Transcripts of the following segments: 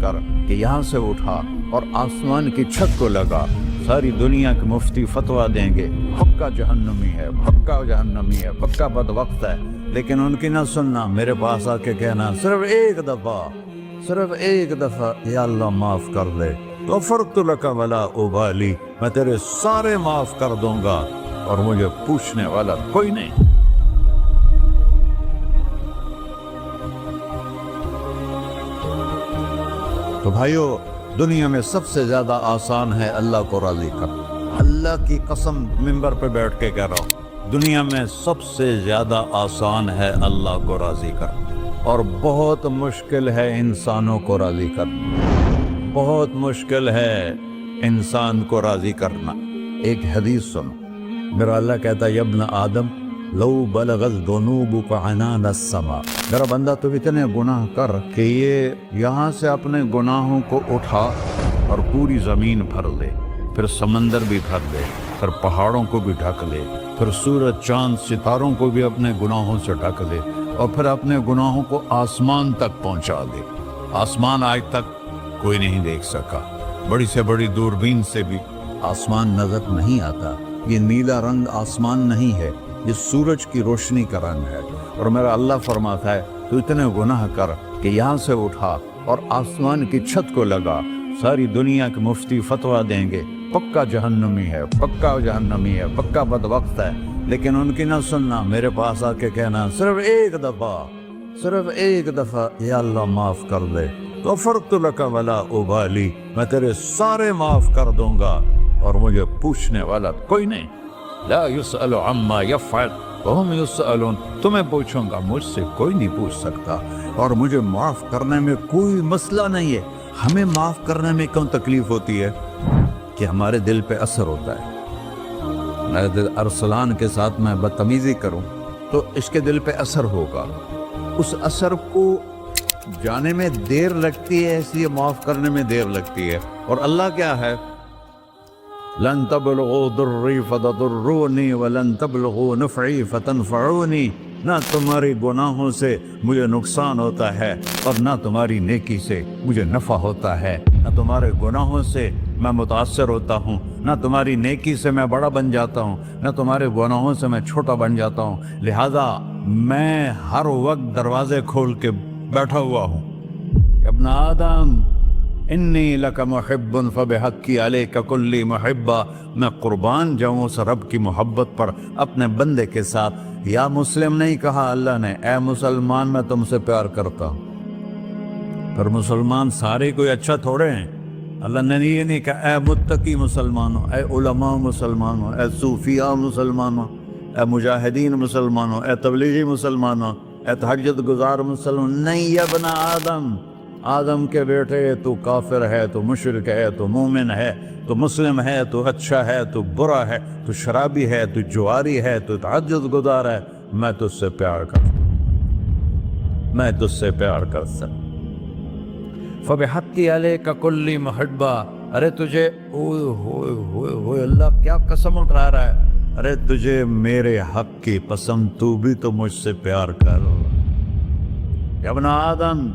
कर कि यहाँ से उठा और आसमान की छत को लगा, सारी दुनिया के मुफ्ती फतवा देंगे पक्का जहन्नमी है, पक्का जहन्नमी है, पक्का बदवक्त है, लेकिन उनकी ना सुनना, मेरे पास आके कहना सिर्फ एक दफा या अल्लाह माफ कर दे, गफरतु लका वला उबाली, मैं तेरे सारे माफ कर दूंगा और मुझे पूछने वाला कोई नहीं। तो भाइयों, दुनिया में सबसे ज्यादा आसान है अल्लाह को राजी करना। अल्लाह की कसम मिंबर पे बैठ के कह रहा हूँ, दुनिया में सबसे ज्यादा आसान है अल्लाह को राजी करना, और बहुत मुश्किल है इंसानों को राजी करना। बहुत मुश्किल है इंसान को राजी करना। एक हदीस सुनो, मेरा अल्लाह कहता है यब्न आदम लौ बलगल दुनूब कअनान अस्समा, मेरा बंदा तो इतने गुनाह कर कि ये यहाँ से अपने गुनाहों को उठा और पूरी ज़मीन भर ले, फिर समंदर भी भर ले, फिर पहाड़ों को भी ढक ले, फिर सूरज चांद सितारों को भी अपने गुनाहों से ढक ले, और फिर अपने गुनाहों को आसमान तक पहुँचा दे। आसमान आज तक कोई नहीं देख सका, बड़ी से बड़ी दूरबीन से भी आसमान नजर नहीं आता। ये नीला रंग आसमान नहीं है, ये सूरज की रोशनी का रंग है। और मेरा अल्लाह फरमाता है तू इतने गुनाह कर कि यहाँ से उठा और आसमान की छत को लगा, सारी दुनिया के मुफ्ती फतवा देंगे पक्का जहन्नमी है, पक्का जहन्नमी है, पक्का बदवक्त है, लेकिन उनकी ना सुनना, मेरे पास आके कहना सिर्फ एक दफा या अल्लाह माफ कर दे, गफरतु लका वला उबाली, मैं तेरे सारे माफ कर दूंगा और मुझे पूछने वाला कोई नहीं। ला युसअलु अम्मा यफ़अल वहुम युसअलून, तुम्हें पूछूंगा, मुझसे कोई नहीं पूछ सकता, और मुझे माफ करने में कोई मसला नहीं है। हमें माफ करने में क्यों तकलीफ होती है कि हमारे दिल पे असर होता है। मैं अरसलान के साथ मैं बदतमीजी करूं तो इसके दिल पे असर होगा, उस असर को जाने में देर लगती है, इसलिए माफ करने में देर लगती है। और अल्लाह क्या है, लन तबलगू दुर्री फतदुर्रूनी वलन तबलगू नफ़ई फतनफ़ऊनी, ना तुम्हारे गुनाहों से मुझे नुकसान होता है और ना तुम्हारी नेकी से मुझे नफ़ा होता है। ना तुम्हारे गुनाहों से मैं मुतासर होता हूँ, ना तुम्हारी नेकी से मैं बड़ा बन जाता हूँ, ना तुम्हारे गुनाहों से मैं छोटा बन जाता हूँ। लिहाजा मैं हर वक्त दरवाजे खोल के बैठा हुआ हूँ। इब्न आदम इन्नी लका मुहिब्बुन फबिहक्की अलैका कुल्ली मुहिब्बा, मैं कुर्बान जाऊँ उस रब की मोहब्बत पर अपने बंदे के साथ। या मुस्लिम नहीं कहा अल्लाह ने, ए मुसलमान मैं तुमसे प्यार करता हूँ। पर मुसलमान सारे कोई अच्छा थोड़े हैं। अल्लाह ने ये नहीं कहा ए मुत्तकी मुसलमानों, ए उलमा मुसलमानों, ए सूफिया मुसलमानों, ए मुजाहिदीन मुसलमानों, ए तबलीगी मुसलमानों, ए तहज्जुद गुजार मुसलमान। नहीं, या बना आदम, आदम के बेटे, तू काफिर है, तू मुशरिक है, तू मोमिन है, तू मुस्लिम है, तू अच्छा है, तू बुरा है, तू शराबी है, तू जुआरी है, तू तहज्जुद गुजार है, मैं तुझसे प्यार करता फबिहक्की अलैका कुल्ली मुहिब्बा। अरे तुझे ओए अल्लाह क्या कसम उठा रहा है, अरे तुझे मेरे हक की कसम, तू भी तो मुझसे प्यार कर। या इब्न आदम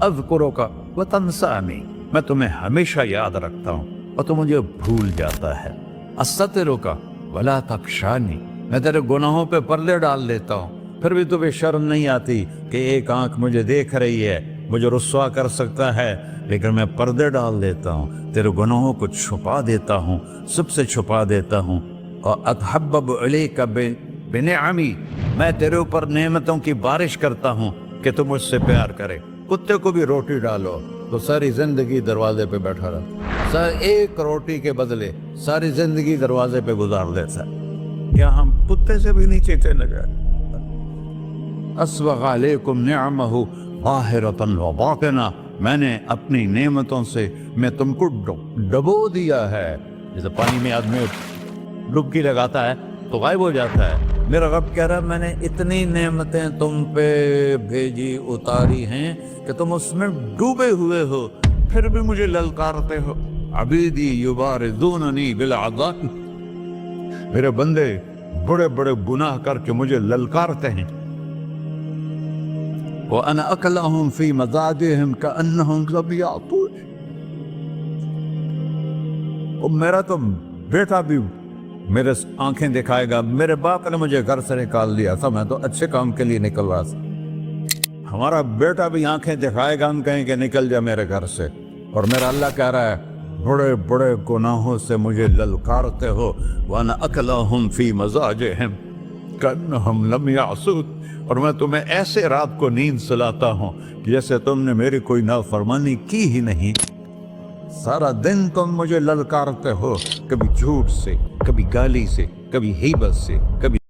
अज़्कुरुका व तंसानी, मैं तुम्हें हमेशा याद रखता हूँ और तू मुझे भूल जाता है। अस्ततिरुका वला तख्शानी, मैं तेरे गुनाहों पे पर्दे डाल देता हूँ, फिर भी तुम्हें शर्म नहीं आती कि एक आंख मुझे देख रही है, मुझे रुस्वा कर सकता है, लेकिन मैं पर्दे डाल देता हूँ, तेरे गुनाहों को छुपा देता हूँ, सबसे छुपा देता हूँ। और अतहब्बबु इलैका बिनिअमी, मैं तेरे ऊपर नेमतों की बारिश करता हूँ कि तुम मुझसे प्यार करे। कुत्ते को भी रोटी डालो तो सारी जिंदगी दरवाजे पे बैठा रहा, सर एक रोटी के बदले सारी जिंदगी दरवाजे पे गुजार देता है। क्या हम कुत्ते से भी नीचे चले गए? अस्बग़ अलैकुम निअमहु ज़ाहिरतन व बातिना, मैंने अपनी नेमतों से मैं तुमको डबो दिया है। जैसे पानी में आदमी डुबकी लगाता है तो गायब हो जाता है, मेरा रब कह रहा है मैंने इतनी नेमतें तुम पे भेजी, उतारी हैं कि तुम उसमें डूबे हुए हो, फिर भी मुझे ललकारते हो। अबीदी युबारिज़ूननी बिल अज़ाब, मेरे बंदे बड़े बड़े गुनाह करके मुझे ललकारते हैं। وأنا أكلهم في مضاجعهم كأنهم لم يعطون. اور میرا تو بیٹا بھی میرے آنکھیں دکھائے گا. میرے باپ نے مجھے گھر سے نکال دیا تھا, میں تو اچھے کام کے لیے نکل رہا تھا. ہمارا بیٹا بھی آنکھیں دکھائے گا, ہم کہیں کہ نکل جا میرے گھر سے. اور میرا اللہ کہہ رہا ہے بڑے بڑے گناہوں سے مجھے للکارتے ہو. وَأَنَا أَكْلَهُمْ فِي مَزَاجِهِمْ كَأَنَّهُمْ لَمْ يَعْصُونِ. اور میں تمہیں ایسے رات کو نیند سلاتا ہوں کہ جیسے تم نے میری کوئی نافرمانی کی ہی نہیں. سارا دن تم مجھے للکارتے ہو, کبھی جھوٹ سے, کبھی گالی سے, کبھی غیبت سے, کبھی